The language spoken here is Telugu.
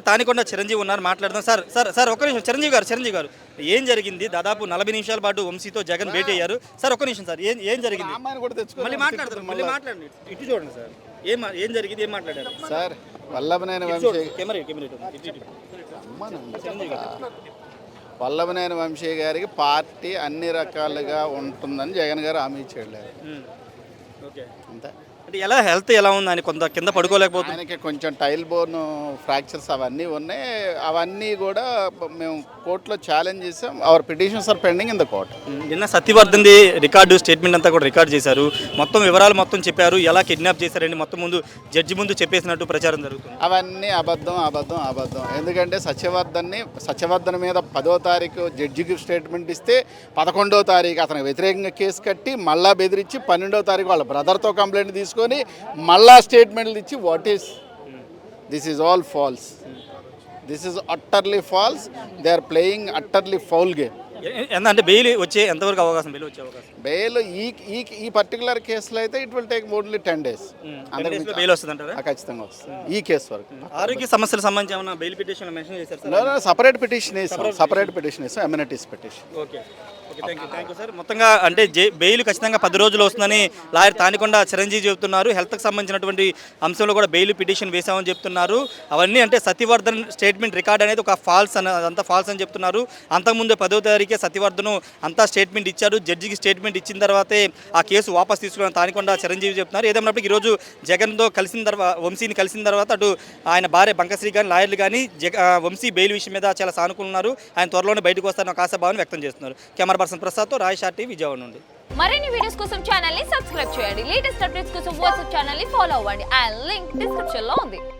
తానికొండ చిరంజీవి ఉన్నారు, మాట్లాడదాం. సార్ సార్ సార్ ఒక్క నిమిషం. చిరంజీవి గారు ఏం జరిగింది? దాదాపు 40 నిమిషాల పాటు వంశీతో జగన్ భేటీ అయ్యారు. సార్ ఒక్క నిమిషం సార్, ఏం జరిగింది? మళ్ళీ మాట్లాడండి, ఇటు చూడండి సార్. ఏం జరిగింది, ఏం మాట్లాడారు సార్? వల్లభనేని వంశీ వల్లభనేని వంశీ గారికి పార్టీ అన్ని రకాలుగా ఉంటుందని జగన్ గారు హామీ ఇచ్చాడు. అంతే. అంటే హెల్త్ ఎలా ఉంది? ఆయన కొంత కింద పడుకోలేకపోతుంది. ఆయనకి కొంచెం టైల్ బోన్ ఫ్రాక్చర్స్ అవన్నీ ఉన్నాయి. అవన్నీ కూడా మేము కోర్టులో ఛాలెంజ్ చేసాం. Our petitions are pending in the court. నిన్న సత్యవర్ధన్ది రికార్డు స్టేట్మెంట్ అంతా కూడా రికార్డ్ చేశారు. మొత్తం వివరాలు మొత్తం చెప్పారు. ఎలా కిడ్నాప్ చేశారని మొత్తం ముందు జడ్జి ముందు చెప్పేసినట్టు ప్రచారం జరుగుతుంది. అవన్నీ అబద్ధం. ఎందుకంటే సత్యవర్ధన్ మీద 10వ తారీఖు జడ్జికి స్టేట్మెంట్ ఇస్తే 11వ తారీఖు అతనికి వ్యతిరేకంగా కేసు కట్టి మళ్ళా బెదిరించి 12వ తారీఖు వాళ్ళ బ్రదర్తో కంప్లైంట్ తీసుకొని మళ్ళా స్టేట్మెంట్లు ఇచ్చి this is all false. This is utterly false. They are playing utterly foul game. అంటే బెయిల్ వచ్చే ఎంతవరకు అవకాశం? బెయిల్ ఈ పర్టికులర్ కేసులో అయితే it will take only 10 days. Bail వస్తుందంటారా? ఖచ్చితంగా వస్తుంది ఈ కేసు వరకు. ఆరోగ్య సమస్యలకు సంబంధించి ఏమైనా బెయిల్ పిటిషన్ మెన్షన్ చేశారు? సపరేట్ పిటిషన్ వేసాం immunities petition. Okay, thank you sir. మొత్తంగా అంటే బెయిల్ ఖచ్చితంగా 10 రోజులు వస్తుందని లాయర్ తానికొండ చిరంజీవి చెబుతున్నారు. హెల్త్కి సంబంధించినటువంటి అంశంలో కూడా బెయిల్ పిటిషన్ వేసామని చెప్తున్నారు. అవన్నీ అంటే సత్యవర్ధన్ స్టేట్మెంట్ రికార్డ్ అనేది ఒక అదంతా ఫాల్స్ అని చెప్తున్నారు. అంతకుముందు 10వ తారీఖే సత్యవర్ధన్ అంతా స్టేట్మెంట్ ఇచ్చారు. జడ్జికి స్టేట్మెంట్ ఇచ్చిన తర్వాతే ఆ కేసు వాపస్ తీసుకుని తానికొండ చిరంజీవి చెప్తున్నారు. ఏదేమైనప్పటికీ ఈరోజు జగన్తో వంశీని కలిసిన తర్వాత అటు ఆయన భార్య బంకశ్రీ కానీ లాయర్లు కానీ వంశీ బెయిల్ విషయం మీద చాలా సానుకూలంగా ఉన్నారు. ఆయన త్వరలోనే బయటకు వస్తారని ఒక ఆశాభావాన్ని వ్యక్తం చేస్తున్నారు. కెమెరా పర్సన్ ప్రసాద్తో రాయశాటి, విజయవాడ నుండి. మరిన్ని వీడియోస్ కోసం ఛానల్ ని సబ్స్క్రైబ్ చేయండి. లేటెస్ట్ అప్డేట్స్ కోసం వాట్సాప్ ఛానల్ ని ఫాలో అవ్వండి. ఆ లింక్ డిస్క్రిప్షన్ లో ఉంది.